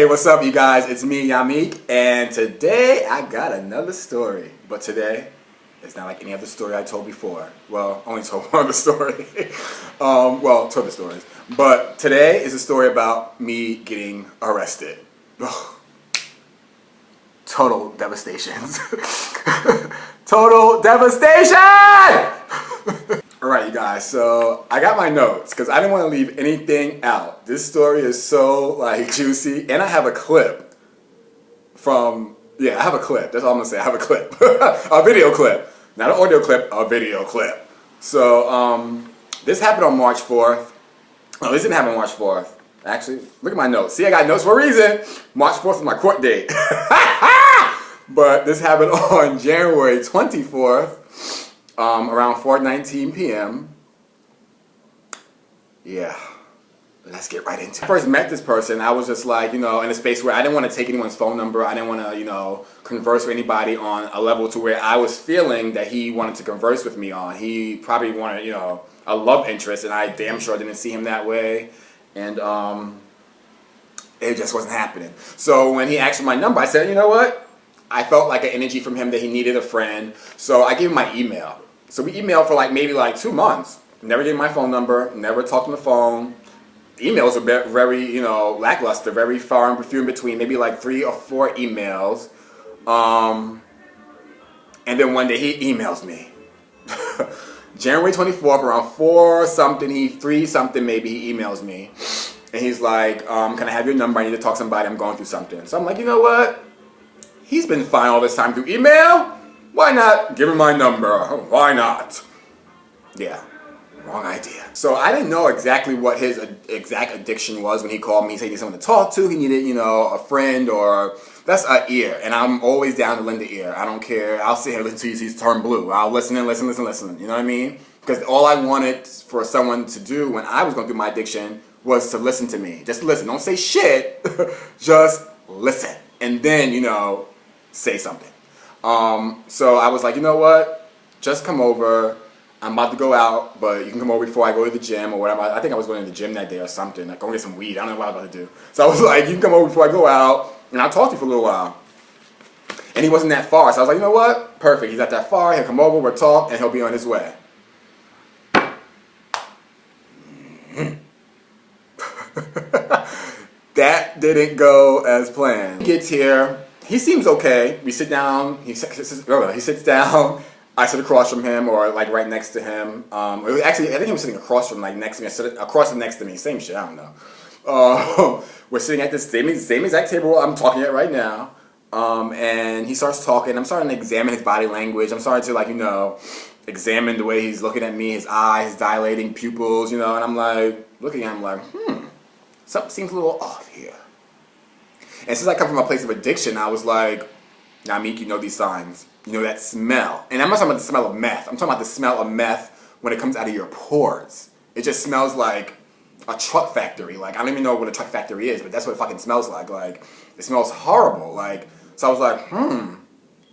Hey, what's up, you guys? It's me, Yamik, and today I got another story. But today, it's not like any other story I told before. Well, only told one other story. Well, told the stories. But today is a story about me getting arrested. Total devastation. Total devastation! Alright, you guys, so I got my notes because I didn't want to leave anything out. This story is so juicy, and I have a clip from, I have a clip. That's all I'm going to say. I have a clip. A video clip. Not an audio clip, a video clip. So, this happened on March 4th. No, this didn't happen on March 4th. Actually, look at my notes. See, I got notes for a reason. March 4th is my court date. But this happened on January 24th. Around 4:19 p.m. Yeah, let's get right into it. When I first met this person, I was just like, in a space where I didn't want to take anyone's phone number. I didn't want to, converse with anybody on a level to where I was feeling that he wanted to converse with me on. He probably wanted, a love interest, and I damn sure didn't see him that way. And it just wasn't happening. So when he asked for my number, I said, you know what? I felt like an energy from him that he needed a friend. So I gave him my email. So we emailed for maybe 2 months. Never gave him my phone number, never talked on the phone. The emails were very, lackluster, very far and few in between, maybe 3 or 4 emails. And then one day he emails me. January 24th, around 4 something, 3 something maybe, he emails me. And he's like, can I have your number? I need to talk to somebody, I'm going through something. So I'm like, you know what? He's been fine all this time through email. Why not give him my number? Why not? Yeah, wrong idea. So I didn't know exactly what his exact addiction was when he called me. He said he needed someone to talk to. He needed, a friend, or that's an ear. And I'm always down to lend the ear. I don't care. I'll sit here and listen to he's turned blue. I'll listen and listen. You know what I mean? Because all I wanted for someone to do when I was going through my addiction was to listen to me. Just listen. Don't say shit. Just listen. And then, say something. So I was like, you know what? Just come over. I'm about to go out, but you can come over before I go to the gym or whatever. I think I was going to the gym that day or something. Go get some weed. I don't know what I was about to do. So I was like, you can come over before I go out, and I'll talk to you for a little while. And he wasn't that far. So I was like, you know what? Perfect. He's not that far. He'll come over, we'll talk, and he'll be on his way. That didn't go as planned. He gets here. He seems okay. We sit down. He sits down. I sit across from him, or right next to him. Actually, I think he was sitting across from next to me. I sit across and next to me. Same shit. I don't know. We're sitting at the same exact table I'm talking at right now. And he starts talking. I'm starting to examine his body language. I'm starting to examine the way he's looking at me, his eyes, his dilating pupils, and I'm looking at him something seems a little off here. And since I come from a place of addiction, I was like, Namik, you know these signs. You know that smell. And I'm not talking about the smell of meth. I'm talking about the smell of meth when it comes out of your pores. It just smells like a truck factory. I don't even know what a truck factory is, but that's what it fucking smells like. It smells horrible. So I was like,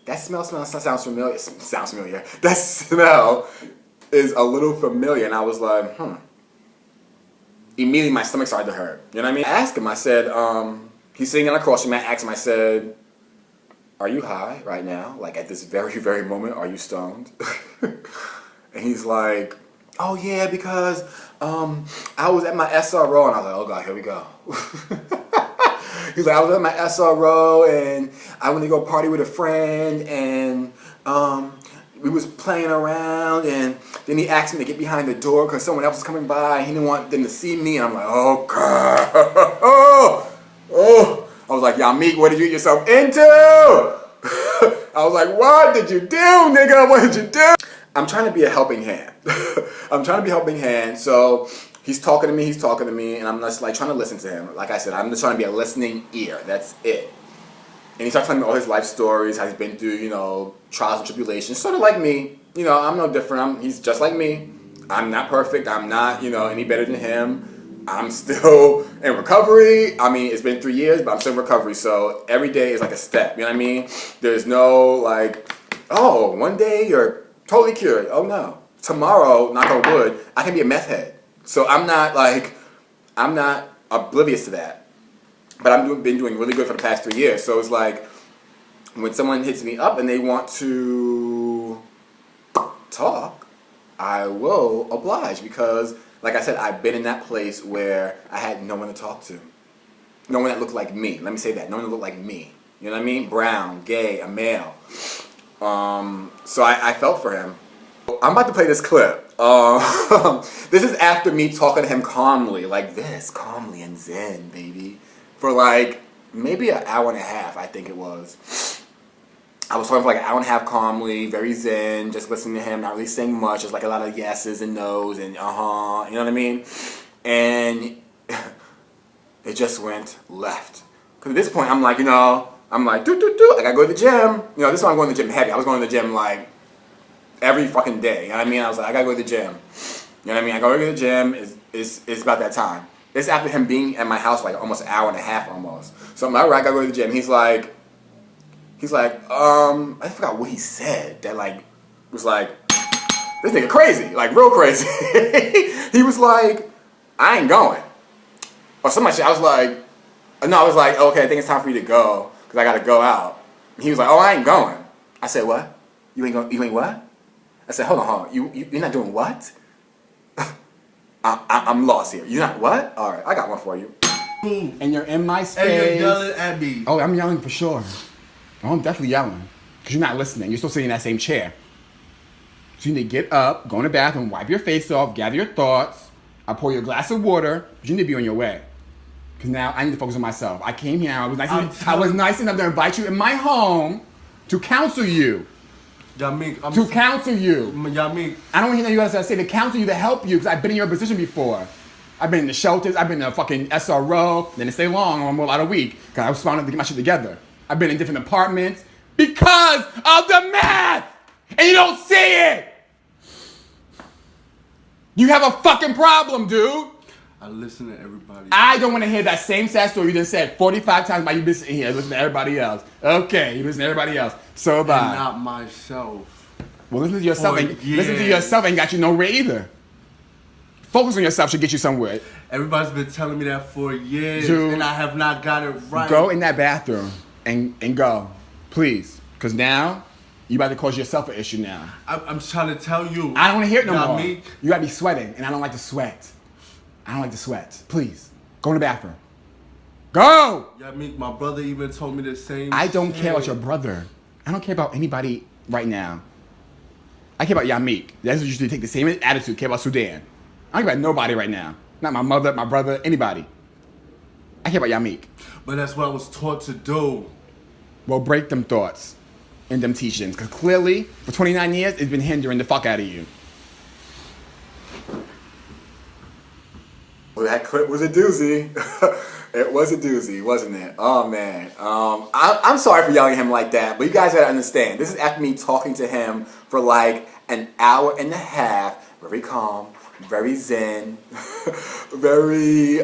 that smell sounds familiar. It sounds familiar. That smell is a little familiar. And I was like, Immediately my stomach started to hurt. You know what I mean? I asked him, I said, he's sitting across from me. I asked him, I said, are you high right now? At this very, very moment, are you stoned? And he's like, oh yeah, because I was at my SRO. And I was like, oh God, here we go. He's like, I was at my SRO and I went to go party with a friend and we was playing around, and then he asked me to get behind the door because someone else was coming by and he didn't want them to see me. And I'm like, oh God. Oh. I was like, Yamik, what did you get yourself into? I was like, what did you do, nigga? What did you do? I'm trying to be a helping hand. I'm trying to be a helping hand. So he's talking to me, and I'm just trying to listen to him. Like I said, I'm just trying to be a listening ear. That's it. And he starts telling me all his life stories, how he's been through, trials and tribulations. Sort of like me. I'm no different. He's just like me. I'm not perfect. I'm not, any better than him. I'm still in recovery. I mean, it's been 3 years, but I'm still in recovery. So every day is like a step. You know what I mean? There's no oh, one day you're totally cured. Oh no. Tomorrow, knock on wood, I can be a meth head. So I'm not oblivious to that. but been doing really good for the past 3 years. So it's like when someone hits me up and they want to talk, I will oblige because, like I said, I've been in that place where I had no one to talk to. No one that looked like me. Let me say that. No one that looked like me. You know what I mean? Brown, gay, a male. So I felt for him. I'm about to play this clip. This is after me talking to him calmly, like this, calmly and zen, baby, for like maybe an hour and a half, I think it was. I was talking for like an hour and a half calmly, very zen, just listening to him, not really saying much, just like a lot of yeses and nos and you know what I mean? And it just went left. Because at this point, I'm like, I'm like, I gotta go to the gym. This is why I'm going to the gym heavy. I was going to the gym like every fucking day. You know what I mean? I was like, I gotta go to the gym. You know what I mean? I go to the gym. It's about that time. It's after him being at my house for like almost an hour and a half almost. So I'm like, all right, I gotta go to the gym. He's like, I forgot what he said that like was like, this nigga crazy, like real crazy. He was like, I ain't going. Or some shit. I was like, okay, I think it's time for you to go because I gotta go out. And he was like, oh, I ain't going. I said, what? You ain't what? I said, hold on. You're not doing what? I'm lost here. You're not what? All right, I got one for you. And you're in my space. And you're yelling at me. Oh, I'm yelling for sure. Oh, I'm definitely yelling because you're not listening. You're still sitting in that same chair. So you need to get up, go in the bathroom, wipe your face off, gather your thoughts. I pour you a glass of water, but you need to be on your way. Because now I need to focus on myself. I came here, I was nice enough to invite you in my home to counsel you. Yamik, to counsel you. Yamik. I don't hear you else say to counsel you, to help you, because I've been in your position before. I've been in the shelters, I've been in a fucking SRO, didn't stay long, I'm about a week, because I was trying to get my shit together. I've been in different apartments because of the math! And you don't see it! You have a fucking problem, dude! I listen to everybody. I don't want to hear that same sad story you just said 45 times while you been sitting here listening to everybody else. Okay, you listen to everybody else. So bye. And not myself. Well, listen to yourself ain't got you nowhere either. Focus on yourself should get you somewhere. Everybody's been telling me that for years, Dude, and I have not got it right. Go in that bathroom and go, please, because now you about to cause yourself an issue now. I'm trying to tell you. I don't want to hear it no more. Yamik. You gotta be sweating, and I don't like to sweat. I don't like to sweat. Please, go in the bathroom. Go! Yamik, my brother even told me the same I don't shit. care about your brother. I don't care about anybody right now. I care about Yamik. That's usually take the same attitude, care about Sudan. I don't care about nobody right now. Not my mother, my brother, anybody. I care about Yamik. But that's what I was taught to do. Well, break them thoughts and them teachings. Because clearly, for 29 years, it's been hindering the fuck out of you. Well, that clip was a doozy. It was a doozy, wasn't it? Oh, man. I'm sorry for yelling at him like that, but you guys gotta understand. This is after me talking to him for like an hour and a half. Very calm, very zen, very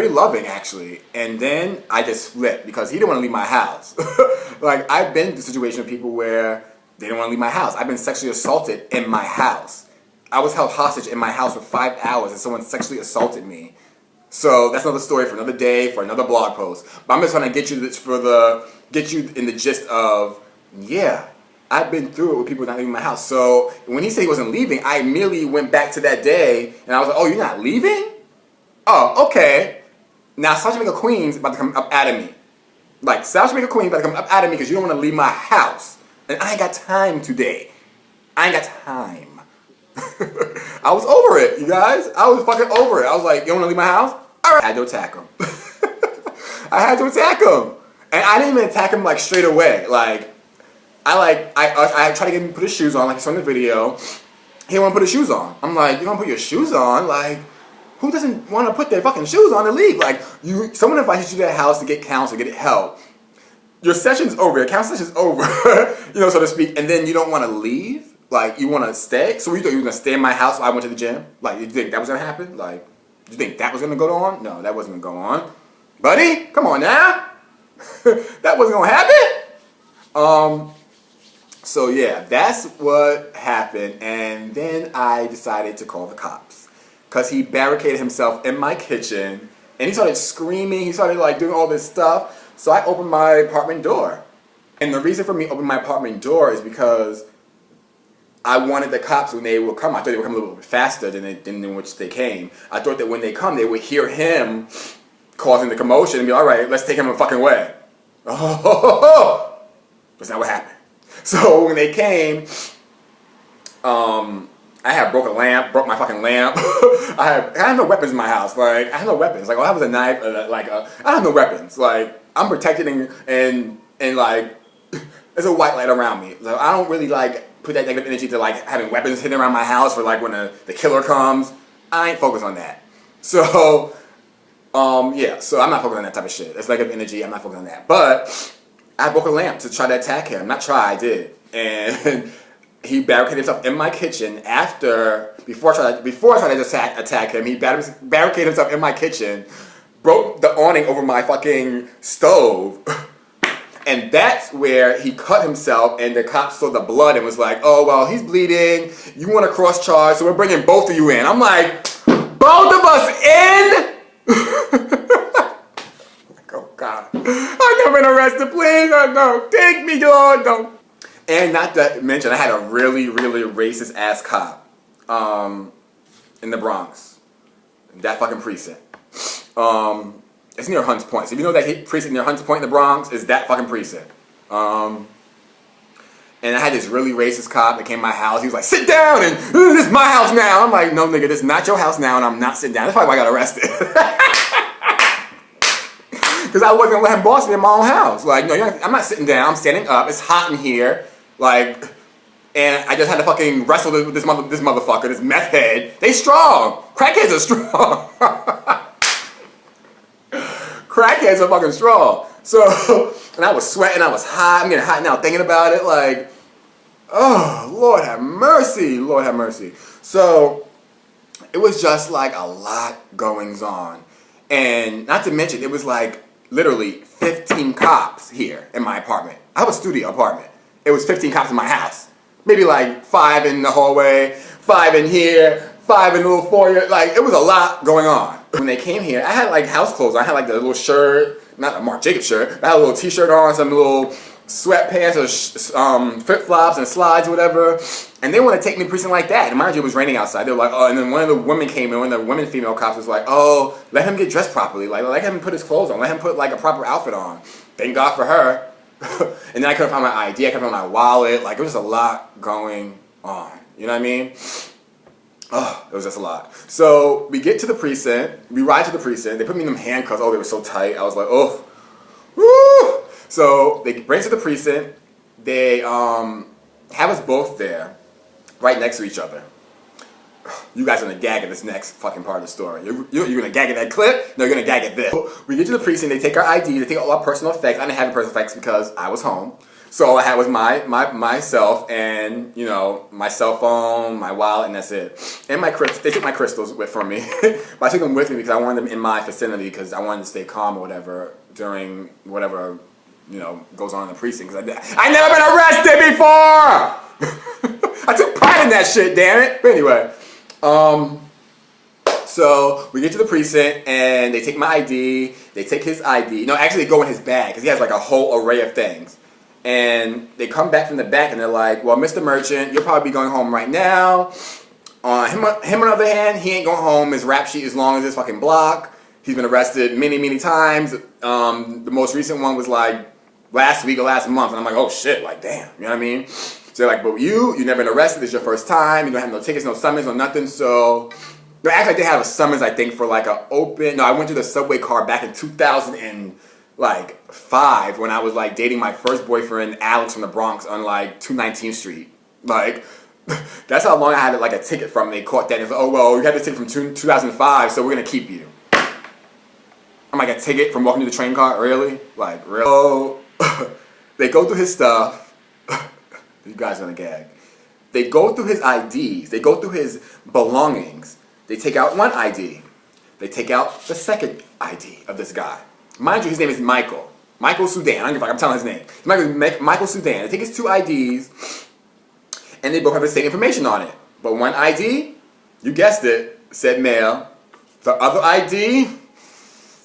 loving, actually. And then I just flipped because he didn't want to leave my house. Like, I've been in the situation with people where they didn't want to leave my house. I've been sexually assaulted in my house. I was held hostage in my house for 5 hours and someone sexually assaulted me. So that's another story for another day, for another blog post. But I'm just trying to get you in the gist of, yeah, I've been through it with people not leaving my house. So when he said he wasn't leaving, I immediately went back to that day and I was like, oh, you're not leaving? Oh, okay. Now South Jamaica Queen's about to come up out of me. Like, South Jamaica Queen's about to come up out of me because you don't want to leave my house. And I ain't got time today. I ain't got time. I was over it, you guys. I was fucking over it. I was like, you don't want to leave my house? All right. I had to attack him. I had to attack him. And I didn't even attack him like straight away. Like, I tried to get him to put his shoes on, like you saw in the video. He didn't want to put his shoes on. I'm like, you don't put your shoes on? Like, who doesn't want to put their fucking shoes on and leave? Like, someone invites you to their house to get counsel, get help. Your session's over, your counsel session's over, so to speak, and then you don't want to leave? Like, you want to stay? So you thought you were going to stay in my house while I went to the gym? Like, you think that was going to happen? Like, you think that was going to go on? No, that wasn't going to go on. Buddy, come on now. That wasn't going to happen. So yeah, that's what happened. And then I decided to call the cops. Because he barricaded himself in my kitchen And he started screaming. He started like doing all this stuff. So I opened my apartment door. And the reason for me opening my apartment door is because I wanted the cops, when they would come, I thought they would come a little bit faster than in which they came. I thought that when they come, they would hear him causing the commotion and be, all right, let's take him a fucking way. Oh, that's not what happened. So when they came, I had broke my fucking lamp. I had no weapons in my house. Like, I had no weapons. Like, all I have was a knife. I have no weapons. Like, I'm protected and like, there's a white light around me. Like, I don't really like put that negative energy to like having weapons hidden around my house for like when the killer comes. I ain't focused on that. So, yeah. So I'm not focused on that type of shit. It's negative energy. I'm not focused on that. But I broke a lamp to try to attack him. Not try, I did. And he barricaded himself in my kitchen before I tried to attack him. He barricaded himself in my kitchen, broke the awning over my fucking stove. And that's where he cut himself, and the cops saw the blood and was like, oh, well, he's bleeding. You want to cross charge, so we're bringing both of you in. I'm like, both of us in? Oh, God. I've never been arrested, please. Oh, no. Take me, Lord. No. And not to mention, I had a really, really racist-ass cop in the Bronx. That fucking precinct. It's near Hunts Point. So if you know that precinct near Hunts Point in the Bronx, is that fucking precinct. And I had this really racist cop that came to my house. He was like, sit down, and this is my house now. I'm like, no, nigga, this is not your house now, and I'm not sitting down. That's probably why I got arrested. Because I wasn't going to let him boss me in my own house. Like, no, I'm not sitting down. I'm standing up. It's hot in here. Like, and I just had to fucking wrestle with this motherfucker, this meth head. They strong. Crackheads are strong. Crackheads are fucking strong. So, and I was sweating, I was hot. I'm getting hot now thinking about it. Like, oh, Lord have mercy. Lord have mercy. So, it was just like a lot goings on. And not to mention, it was like literally 15 cops here in my apartment. I have a studio apartment. It was 15 cops in my house. Maybe like 5 in the hallway, 5 in here, 5 in the little foyer. Like, it was a lot going on. When they came here, I had like house clothes. I had like the little shirt, not a Marc Jacobs shirt, but I had a little t-shirt on, some little sweatpants or flip-flops and slides or whatever. And they want to take me to precinct like that. And mind you, it was raining outside. They were like, oh, and then one of the women came in, one of the women female cops was like, oh, let him get dressed properly. Like, let him put his clothes on. Let him put like a proper outfit on. Thank God for her. And then I couldn't find my ID. I couldn't find my wallet. Like, it was just a lot going on. You know what I mean? Oh, it was just a lot. So we get to the precinct. We ride to the precinct. They put me in them handcuffs. Oh, they were so tight. I was like, oh, woo. So they bring us to the precinct. They have us both there, right next to each other. You guys are gonna gag at this next fucking part of the story. You're gonna gag at that clip? No, you're gonna gag at this. We get to the precinct. They take our ID. They take all our personal effects. I didn't have any personal effects because I was home. So all I had was myself and, you know, my cell phone, my wallet, and that's it. And my crystals. They took my crystals from me. But I took them with me because I wanted them in my vicinity because I wanted to stay calm or whatever during whatever, you know, goes on in the precinct. Because I never been arrested before! I took pride in that shit, damn it. But anyway. So we get to the precinct and they take my ID. They take his ID. No, actually they go in his bag because he has like a whole array of things. And they come back from the back and they're like, well, Mr. Merchant, you'll probably be going home right now. Him on the other hand, he ain't going home. His rap sheet is long as this fucking block. He's been arrested many, many times. The most recent one was like last week or last month. And I'm like, oh shit, like damn, you know what I mean? So they're like, but you've never been arrested. It's your first time. You don't have no tickets, no summons, no nothing. So they act like they have a summons, I think, for like a open. No, I went to the subway car back in 2005 when I was like dating my first boyfriend, Alex from the Bronx on like 219th Street. Like, that's how long I had like a ticket from. They caught that and was like, oh, well, you had this ticket from 2005, so we're going to keep you. I'm like, a ticket from walking to the train car? Really? Like, really? So, they go through his stuff. You guys are going to gag. They go through his IDs. They go through his belongings. They take out one ID. They take out the second ID of this guy. Mind you, his name is Michael. Michael Sudan. I don't give a fuck. I'm telling his name. Michael Sudan. They take his two IDs, and they both have the same information on it. But one ID, you guessed it, said male. The other ID,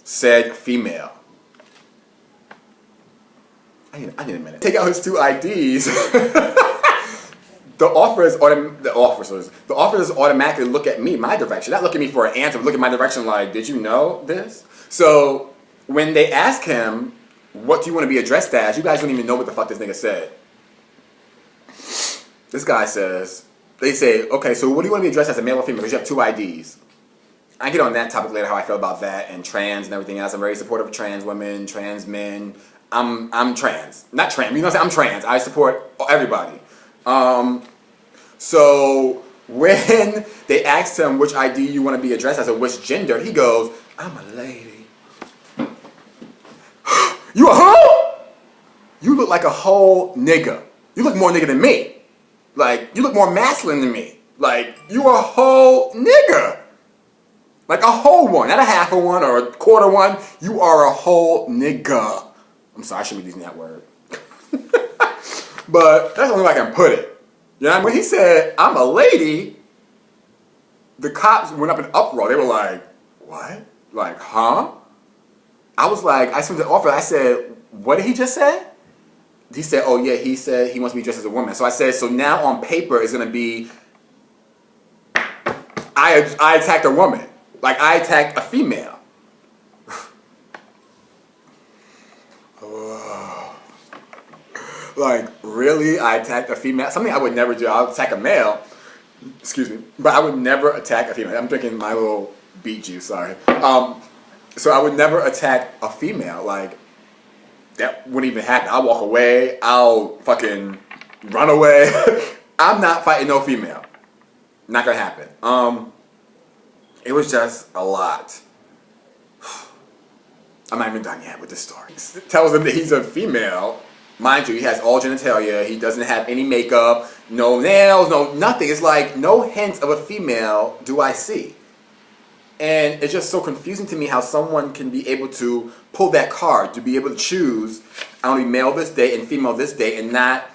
said female. I need a minute. Take out his 2 IDs. The officers automatically look at me, my direction. Not look at me for an answer, but look at my direction like, did you know this? So when they ask him, what do you want to be addressed as? You guys don't even know what the fuck this nigga said. This guy says, they say, okay, so what do you want to be addressed as, a male or female? Because you have 2 IDs. I get on that topic later, how I feel about that and trans and everything else. I'm very supportive of trans women, trans men. I'm trans. Not trans, you know what I'm saying? I'm trans. I support everybody. So when they asked him which ID you want to be addressed as or which gender, he goes, I'm a lady. You a hoe? You look like a whole nigga. You look more nigga than me. Like, you look more masculine than me. Like, you a whole nigga. Like a whole one, not a half of one or a quarter one. You are a whole nigga. I'm sorry, I shouldn't be using that word. But that's the only way I can put it. You know, when he said, I'm a lady, the cops went up in uproar. They were like, what? Like, huh? I was like, I sent the officer, I said, what did he just say? He said, oh yeah, he said he wants to be dressed as a woman. So I said, so now on paper it's going to be, I attacked a woman. Like, I attacked a female. Like, really? I attacked a female? Something I would never do. I would attack a male. Excuse me. But I would never attack a female. I'm drinking my little beet juice, sorry. So I would never attack a female. Like, that wouldn't even happen. I'll walk away. I'll fucking run away. I'm not fighting no female. Not gonna happen. It was just a lot. I'm not even done yet with this story. It tells him that he's a female. Mind you, he has all genitalia. He doesn't have any makeup, no nails, no nothing. It's like no hints of a female do I see. And it's just so confusing to me how someone can be able to pull that card, to be able to choose, I want to be male this day and female this day, and not,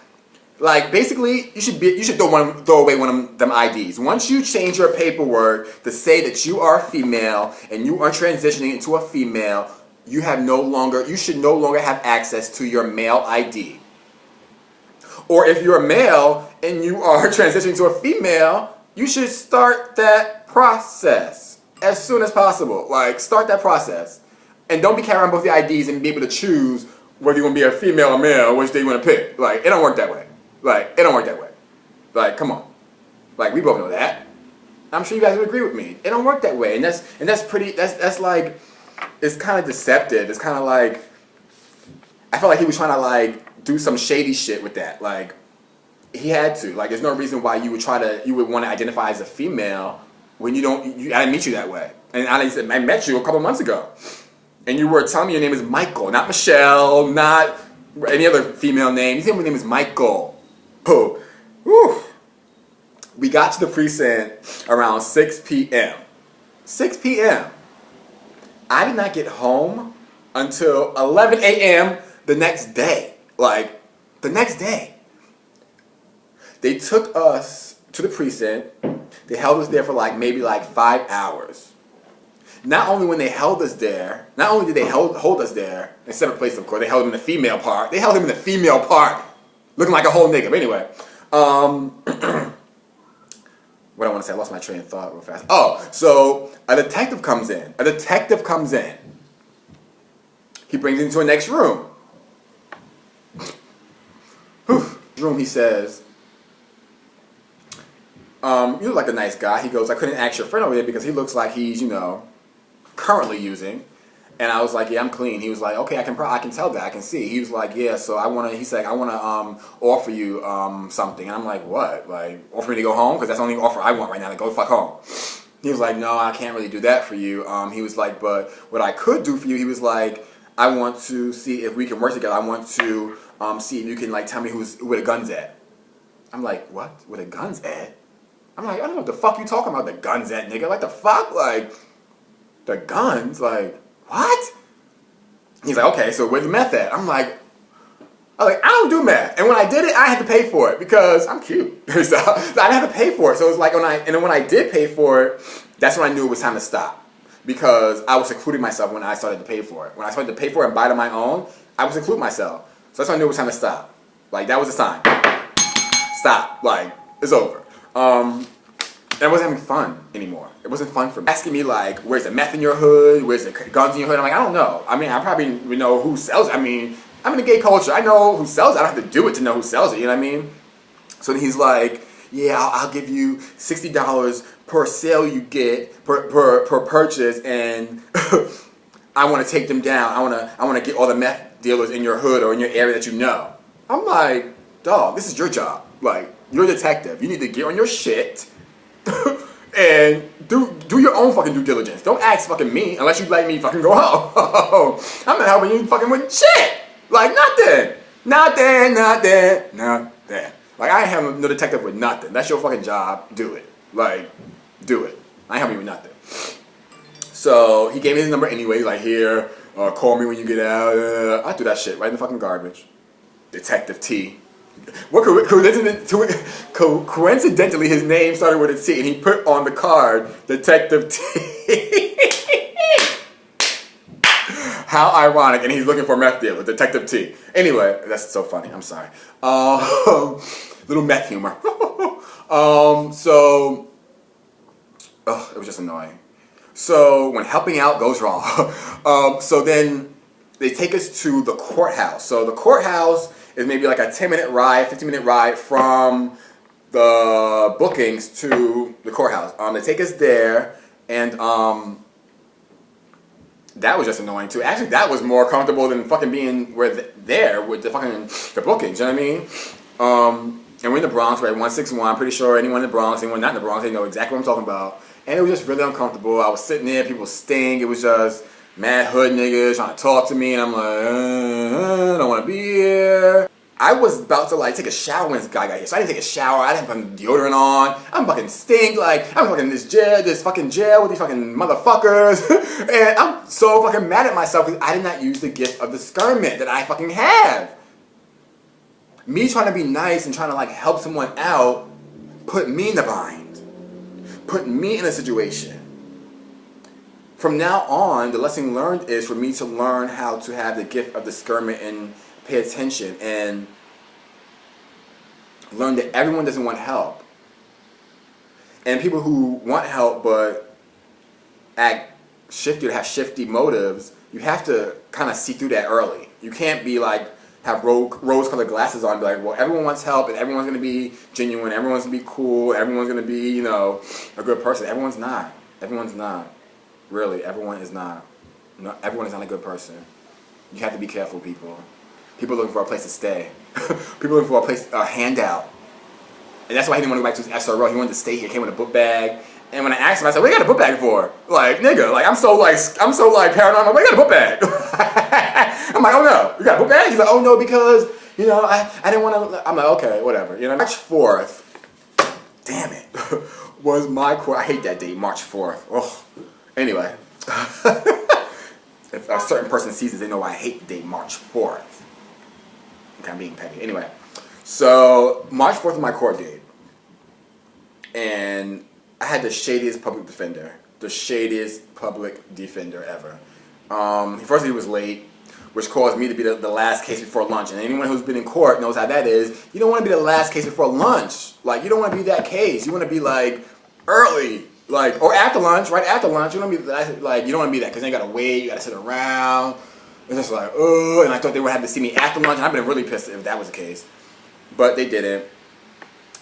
like, basically, you should throw away one of them IDs. Once you change your paperwork to say that you are female and you are transitioning into a female, you should no longer have access to your male ID. Or if you're a male and you are transitioning to a female, you should start that process as soon as possible. Like, start that process. And don't be carrying around both the IDs and be able to choose whether you want to be a female or male, which day you want to pick. Like, it don't work that way. Like, it don't work that way. Like, come on. Like, we both know that. I'm sure you guys would agree with me. It don't work that way. And that's like, it's kind of deceptive. It's kind of like, I felt like he was trying to like do some shady shit with that. Like, he had to. Like, there's no reason why you would want to identify as a female when I didn't meet you that way. And I met you a couple months ago. And you were telling me your name is Michael, not Michelle, not any other female name. You said my name is Michael. Oh, whew. We got to the precinct around 6 p.m. 6 p.m. I did not get home until 11 a.m. the next day. Like, the next day. They took us to the precinct. They held us there for maybe 5 hours. Not only when they held us there, not only did they hold us there, in separate places, of course, they held him in the female part. They held him in the female part, looking like a whole nigga. But anyway, what I want to say, I lost my train of thought real fast. Oh, so a detective comes in. He brings him into a next room. He says, you look like a nice guy. He goes, I couldn't ask your friend over there because he looks like he's, currently using. And I was like, yeah, I'm clean. He was like, okay, I can tell that. I can see. He was like, yeah, so I want to offer you something. And I'm like, what? Like, offer me to go home? Because that's the only offer I want right now, to go fuck home. He was like, no, I can't really do that for you. He was like, but what I could do for you, he was like, I want to see if we can work together. I want to see if you can tell me where the gun's at. I'm like, what? Where the gun's at? I'm like, I don't know what the fuck you talking about, the guns at, nigga. Like, the fuck? Like, the guns? Like, what? He's like, okay, so where's the meth at? I was like, I don't do meth. And when I did it, I had to pay for it because I'm cute. So I didn't have to pay for it. So it was like, when I did pay for it, that's when I knew it was time to stop. because I was secluding myself when I started to pay for it. When I started to pay for it and buy it on my own, I would seclude myself. So that's when I knew it was time to stop. Like, that was the sign. Stop. Like, it's over. And I wasn't having fun anymore. It wasn't fun for me. Asking me, like, where's the meth in your hood? Where's the guns in your hood? I'm like, I don't know. I mean, I probably would know who sells it. I mean, I'm in the gay culture. I know who sells it. I don't have to do it to know who sells it. You know what I mean? So then he's like, yeah, I'll give you $60 per sale you get, per purchase, and I want to take them down. I want to get all the meth dealers in your hood or in your area that you know. I'm like, dog, this is your job. Like, you're a detective. You need to get on your shit and do your own fucking due diligence. Don't ask fucking me unless you let me fucking go home. I'm not helping you fucking with shit. Like, nothing. Nothing. Like, I ain't having no detective with nothing. That's your fucking job. Do it. Like, do it. I ain't helping you with nothing. So he gave me his number anyway. Like, here, call me when you get out. I threw that shit right in the fucking garbage. Detective T. What coincidentally, his name started with a T, and he put on the card Detective T. How ironic! And he's looking for a meth dealer, Detective T. Anyway, that's so funny. I'm sorry. Little meth humor. So, it was just annoying. So when helping out goes wrong, so then they take us to the courthouse. So the courthouse is maybe like a 10-minute ride, 15-minute ride from the bookings to the courthouse. They take us there, and that was just annoying too. Actually, that was more comfortable than fucking being there with the bookings. You know what I mean? And we're in the Bronx, right? 161. I'm pretty sure anyone in the Bronx, anyone not in the Bronx, they know exactly what I'm talking about. And it was just really uncomfortable. I was sitting there, people stink. It was just mad hood niggas trying to talk to me, and I'm like, I don't want to be here. I was about to like take a shower when this guy got here, so I didn't take a shower. I didn't put deodorant on. I'm fucking stink. Like, I'm fucking in this fucking jail with these fucking motherfuckers, and I'm so fucking mad at myself because I did not use the gift of discernment that I fucking have. Me trying to be nice and trying to like help someone out put me in the bind. Put me in a situation. From now on, the lesson learned is for me to learn how to have the gift of discernment and pay attention and learn that everyone doesn't want help. And people who want help but act shifty or have shifty motives, you have to kind of see through that early. You can't be like, have rose-colored glasses on and be like, well, everyone wants help and everyone's going to be genuine, everyone's going to be cool, everyone's going to be, you know, a good person. Everyone's not. Everyone's not. Really, everyone is not. No, everyone is not a good person. You have to be careful, people. People are looking for a place to stay. People are looking for a handout. And that's why he didn't want to go back to his SRO. He wanted to stay here, came with a book bag. And when I asked him, I said, what you got a book bag for? Like, nigga, like, I'm so paranoid. I'm like, what you got a book bag? I'm like, oh no, you got a book bag? He's like, oh no, because, you know, I didn't want to. I'm like, okay, whatever. You know, March 4th, damn it, was my court. I hate that date, March 4th. Oh. Anyway, if a certain person sees it, they know I hate the date March 4th. Okay, I'm being petty. Anyway, so March 4th was my court date. And I had the shadiest public defender. The shadiest public defender ever. First, he was late, which caused me to be the last case before lunch. And anyone who's been in court knows how that is. You don't want to be the last case before lunch. Like, you don't want to be that case. You want to be, like, early. Like, or after lunch, right after lunch. You don't want to be, like, you don't want to be that because then you got to wait, you got to sit around. It's just like, oh, and I thought they would have to see me after lunch. And I've been really pissed if that was the case. But they didn't.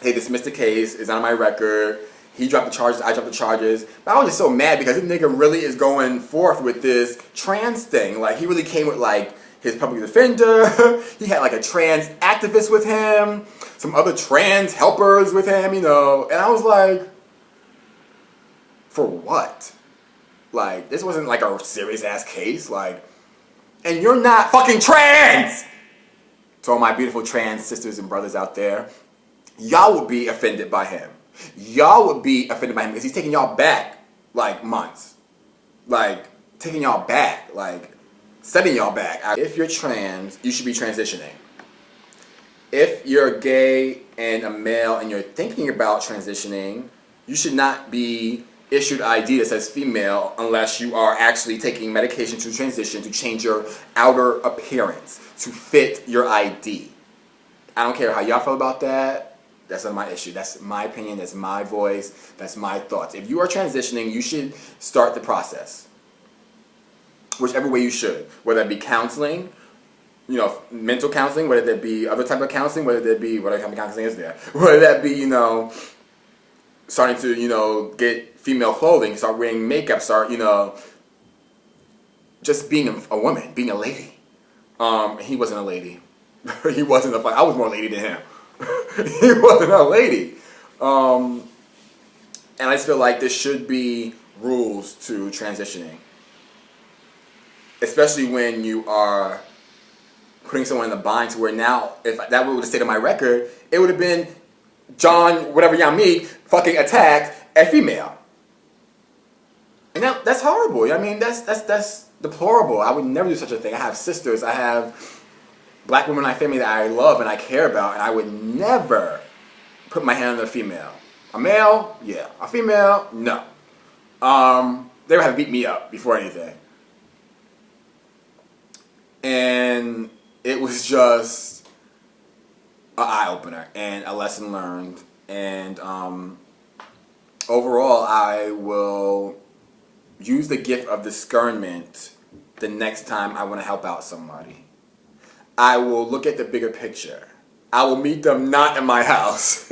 They dismissed the case. It's on my record. He dropped the charges. I dropped the charges. But I was just so mad because this nigga really is going forth with this trans thing. Like, he really came with, like, his public defender. He had, like, a trans activist with him. Some other trans helpers with him, you know. And I was like, for what? Like, this wasn't, like, a serious-ass case. Like, and you're not fucking trans! To all my beautiful trans sisters and brothers out there, y'all would be offended by him. Y'all would be offended by him because he's taking y'all back, like, months. Like, taking y'all back. Like, setting y'all back. If you're trans, you should be transitioning. If you're gay and a male and you're thinking about transitioning, you should not be issued ID that says female unless you are actually taking medication to transition to change your outer appearance to fit your ID. I don't care how y'all feel about that. That's not my issue. That's my opinion. That's my voice. That's my thoughts. If you are transitioning, you should start the process. Whichever way you should. Whether it be counseling, you know, mental counseling, whether that be other type of counseling, whether that be, whatever type of counseling is there, whether that be, you know, starting to, you know, get female clothing, start wearing makeup, start, you know, just being a woman, being a lady. He wasn't a lady. He wasn't I was more lady than him. He wasn't a lady. And I just feel like there should be rules to transitioning. Especially when you are putting someone in a bind to where now, if that would have stayed on my record, it would have been John, whatever Yamik, fucking attacked a female. And that's horrible. I mean, that's deplorable. I would never do such a thing. I have sisters. I have black women in my family that I love and I care about, and I would never put my hand on a female. A male, yeah. A female, no. They would have beat me up before anything. And it was just an eye-opener and a lesson learned. And overall, I will use the gift of discernment the next time I want to help out somebody. I will look at the bigger picture. I will meet them not in my house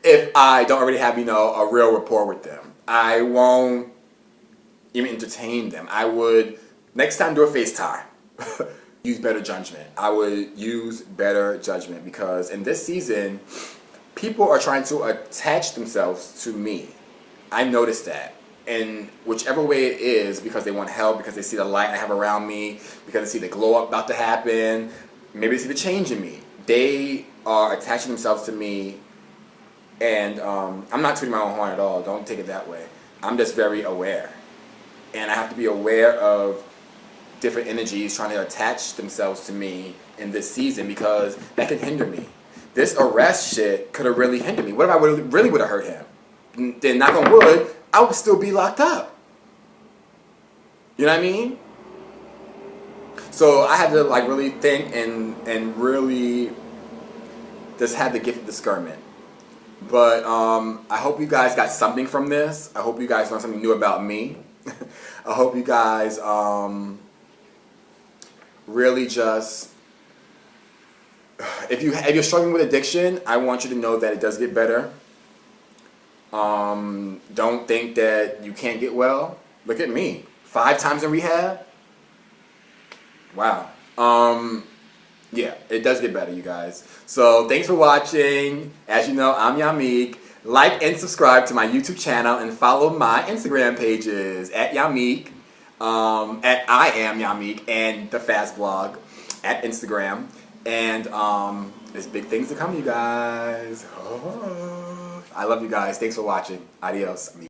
if I don't already have, you know, a real rapport with them. I won't even entertain them. I would, next time, do a FaceTime. Use better judgment. I would use better judgment because in this season, people are trying to attach themselves to me. I noticed that. And whichever way it is, because they want help, because they see the light I have around me, because they see the glow up about to happen, maybe they see the change in me. They are attaching themselves to me, and I'm not tooting my own horn at all. Don't take it that way. I'm just very aware. And I have to be aware of different energies trying to attach themselves to me in this season because that can hinder me. This arrest shit could have really hindered me. What if I really would have hurt him? Then knock on wood, I would still be locked up. You know what I mean? So I had to like really think and really just have the gift of discernment. But I hope you guys got something from this. I hope you guys learned something new about me. I hope you guys really just, if you're struggling with addiction, I want you to know that it does get better. Don't think that you can't get well. Look at me. 5 times in rehab. Wow. Yeah, it does get better, you guys. So thanks for watching. As you know, I'm Yamik. Like and subscribe to my YouTube channel and follow my Instagram pages at Yamik, at I Am Yamik, and the Fast Blog at Instagram. And there's big things to come, you guys. Oh. I love you guys. Thanks for watching. Adios.